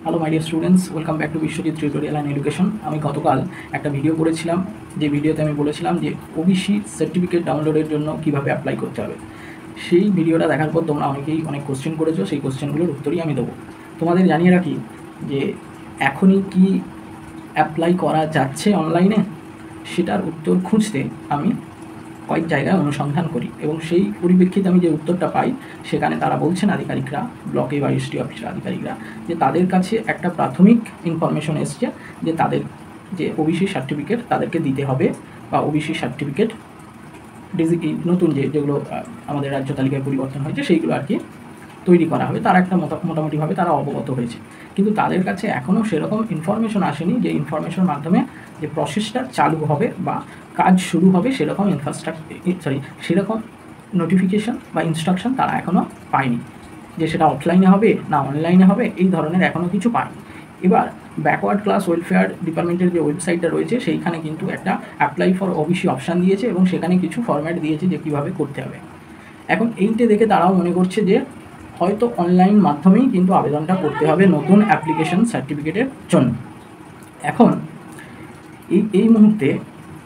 Hello my dear students, welcome back to Biswajit tutorial and education. আমি গতকাল একটা video করেছিলাম, যে ভিডিওতে আমি বলেছিলাম যে ওবিসি সার্টিফিকেট ডাউনলোডের জন্য কীভাবে অ্যাপ্লাই করতে হবে। সেই ভিডিওটা দেখার পর তোমরা অনেকেই অনেক কোশ্চেন করেছো, সেই কোশ্চেনগুলোর উত্তরই আমি দেবো। তোমাদের জানিয়ে রাখি যে এখনই কি অ্যাপ্লাই করা যাচ্ছে অনলাইনে, সেটার উত্তর খুঁজতে আমি কয়েক জায়গায় অনুসন্ধান করি এবং সেই পরিপ্রেক্ষিতে আমি যে উত্তরটা পাই, সেখানে তারা বলছেন আধিকারিকরা, ব্লকে বা এসডি অফিসের আধিকারিকরা, যে তাদের কাছে একটা প্রাথমিক ইনফরমেশন এসছে যে তাদের যে ওবিসি সার্টিফিকেট তাদেরকে দিতে হবে, বা ওবিসি সার্টিফিকেট নতুন যেগুলো আমাদের রাজ্য তালিকায় পরিবর্তন হয়েছে সেইগুলো আর কি তৈরি করা হবে, তারা একটা মোটামুটিভাবে তারা অবগত হয়েছে। কিন্তু তাদের কাছে এখনও সেরকম ইনফরমেশন আসেনি যে ইনফরমেশনের মাধ্যমে যে প্রসেসটা চালু হবে বা কাজ শুরু হবে, সেরকম সেরকম নোটিফিকেশান বা ইনস্ট্রাকশন তারা এখনও পায়নি, যে সেটা অফলাইনে হবে না অনলাইনে হবে, এই ধরনের এখনও কিছু পায়নি। এবার ব্যাকওয়ার্ড ক্লাস ওয়েলফেয়ার ডিপার্টমেন্টের যে ওয়েবসাইটটা রয়েছে সেইখানে কিন্তু একটা অ্যাপ্লাই ফর ওবিসি অপশান দিয়েছে এবং সেখানে কিছু ফরম্যাট দিয়েছে যে কীভাবে করতে হবে। এখন এইটা দেখে তারাও মনে করছে যে হয়তো অনলাইন মাধ্যমেই কিন্তু আবেদনটা করতে হবে নতুন অ্যাপ্লিকেশন সার্টিফিকেটের জন্য। এখন এই মুহূর্তে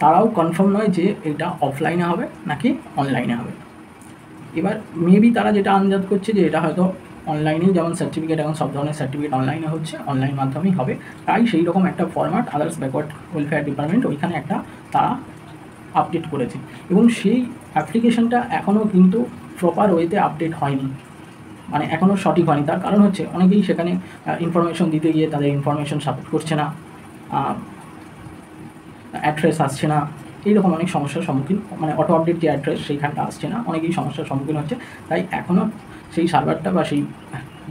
তারাও কনফার্ম নয় যে এটা অফলাইনে হবে নাকি অনলাইনে হবে। এবার মেবি তারা যেটা আন্দাজ করছে যে এটা হয়তো অনলাইনেই, যেমন সার্টিফিকেট এখন সব ধরনের সার্টিফিকেট অনলাইনে হচ্ছে, অনলাইন মাধ্যমেই হবে, তাই সেই রকম একটা format others backward welfare department ওইখানে একটা তারা আপডেট করেছে এবং সেই অ্যাপ্লিকেশনটা এখনও কিন্তু প্রপার ওয়েতে আপডেট হয়নি, মানে এখনও সঠিক হয়নি। তার কারণ হচ্ছে অনেকেই সেখানে ইনফরমেশন দিতে গিয়ে তাদের ইনফরমেশন সাপোর্ট করছে না, অ্যাড্রেস আসছে না, এইরকম অনেক সমস্যার সম্মুখীন, মানে অটো আপডেট যে অ্যাড্রেস সেইখানটা আসছে না, অনেকেই সমস্যার সম্মুখীন হচ্ছে। তাই এখনও সেই সার্ভারটা বা সেই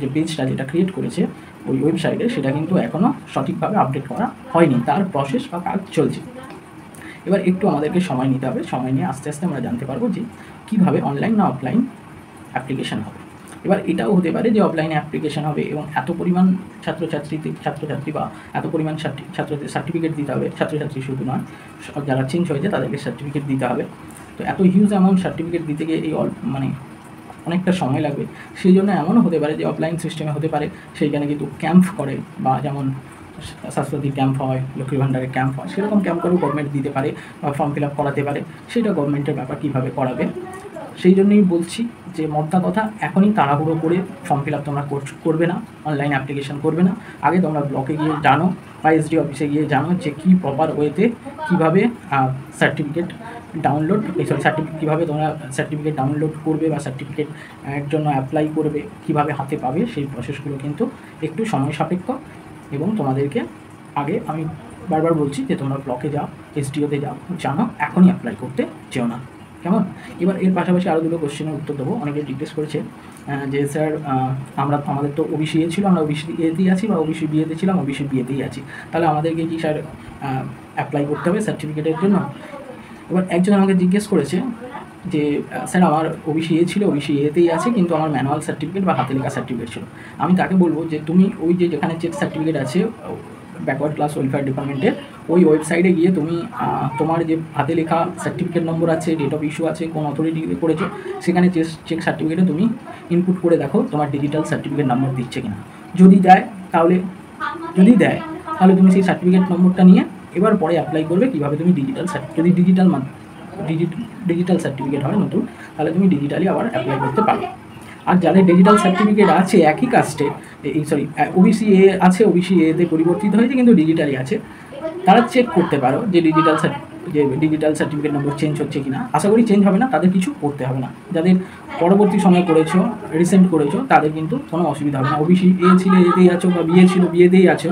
যে পেজটা যেটা ক্রিয়েট করেছে ওই ওয়েবসাইটে, সেটা কিন্তু এখনও সঠিকভাবে আপডেট করা হয়নি, তার প্রসেস বা কাজ চলছে। এবার একটু আমাদেরকে সময় নিতে হবে, সময় নিয়ে আস্তে আস্তে আমরা জানতে পারবো যে কীভাবে অনলাইন না অফলাইন অ্যাপ্লিকেশান হবে। এবার এটাও হতে পারে যে অফলাইনে অ্যাপ্লিকেশান হবে এবং এত পরিমাণ ছাত্রছাত্রী বা এত পরিমাণ ছাত্রদের সার্টিফিকেট দিতে হবে, ছাত্রছাত্রী শুধু নয়, যারা চেঞ্জ হয়েছে তাদেরকে সার্টিফিকেট দিতে হবে। তো এত হিউজ অ্যামাউন্ট সার্টিফিকেট দিতে গিয়ে মানে অনেকটা সময় লাগবে। সেই জন্য এমনও হতে পারে যে অফলাইন সিস্টেমে হতে পারে সেইখানে কিন্তু ক্যাম্প করে, বা যেমন স্বাস্থ্যসাথী ক্যাম্প হয়, লক্ষ্মী ভাণ্ডারের ক্যাম্প হয়, সেরকম ক্যাম্প করেও গভর্নমেন্ট দিতে পারে বা ফর্ম ফিল আপ করাতে পারে। সেটা গভর্নমেন্টের ব্যাপার, কীভাবে করাবে। সেই জন্যই বলছি যে মোদ্দা কথা, এখনই তাড়াহুড়ো করে ফর্ম ফিল আপ তোমরা করবে না, অনলাইন অ্যাপ্লিকেশান করবে না। আগে তোমরা ব্লকে গিয়ে জানো বা এসডি অফিসে গিয়ে জানো যে কী প্রপার ওয়েতে কীভাবে সার্টিফিকেট ডাউনলোড কীভাবে তোমরা সার্টিফিকেট ডাউনলোড করবে বা সার্টিফিকেট এর জন্য অ্যাপ্লাই করবে, কীভাবে হাতে পাবে, সেই প্রসেসগুলো কিন্তু একটু সময় সাপেক্ষ এবং তোমাদেরকে আগে আমি বারবার বলছি যে তোমরা ব্লকে যাও, এসডিওতে যাও, জানো, এখনই অ্যাপ্লাই করতে যেও না, কেমন। এবার এর পাশাপাশি আরও দুটো কোশ্চেনের উত্তর দেবো। অনেকে জিজ্ঞেস করেছে যে স্যার আমাদের তো ওবিসি এ ছিল, আমরা ওবিসি এতেই আছি, বা ওবিসি বিয়েতে ছিলাম, ওবিসি বিয়েতেই আছি, তাহলে আমাদেরকে কি স্যার অ্যাপ্লাই করতে হবে সার্টিফিকেটের জন্য? এবার একজন আমাকে জিজ্ঞেস করেছে যে স্যার আমার ওবিসি এ ছিল, ওবিসি এতেই আছে, কিন্তু আমার ম্যানুয়াল সার্টিফিকেট বা হাতে লেখা সার্টিফিকেট ছিল। আমি তাকে বলবো যে তুমি ওই যেখানে চেক সার্টিফিকেট আছে ব্যাকওয়ার্ড ক্লাস ওয়েলফেয়ার ডিপার্টমেন্টের ওই ওয়েবসাইটে গিয়ে তুমি তোমার যে হাতে লেখা সার্টিফিকেট নম্বর আছে, ডেট অফ ইস্যু আছে, কোন অথরিটি করেছো, সেখানে চেক সার্টিফিকেটে তুমি ইনপুট করে দেখো তোমার ডিজিটাল সার্টিফিকেট নম্বর দিচ্ছে কিনা। যদি দেয় তাহলে তুমি সেই সার্টিফিকেট নম্বরটা নিয়ে এবার পরে অ্যাপ্লাই করবে কীভাবে তুমি যদি ডিজিটাল সার্টিফিকেট হয় নতুন, তাহলে তুমি ডিজিটালি আবার অ্যাপ্লাই করতে পারো। আর যাদের ডিজিটাল সার্টিফিকেট আছে একই কাস্টে, ওবিসি এ আছে, ওবিসি এতে পরিবর্তিত হয়েছে কিন্তু ডিজিটালি আছে, তারা চেক করতে পারো যে ডিজিটাল সার্টিফিকেট নম্বর চেঞ্জ হচ্ছে কিনা। আশা করি চেঞ্জ হবে না, তাদের কিছু করতে হবে না। যাদের পরবর্তী সময় করেছো, রিসেন্ট করেছো, তাদের কিন্তু কোনো অসুবিধা হবে না। ওবিসি এ ছিল এতেই আছো, বা বিয়ে ছিল বিয়েতেই আছো,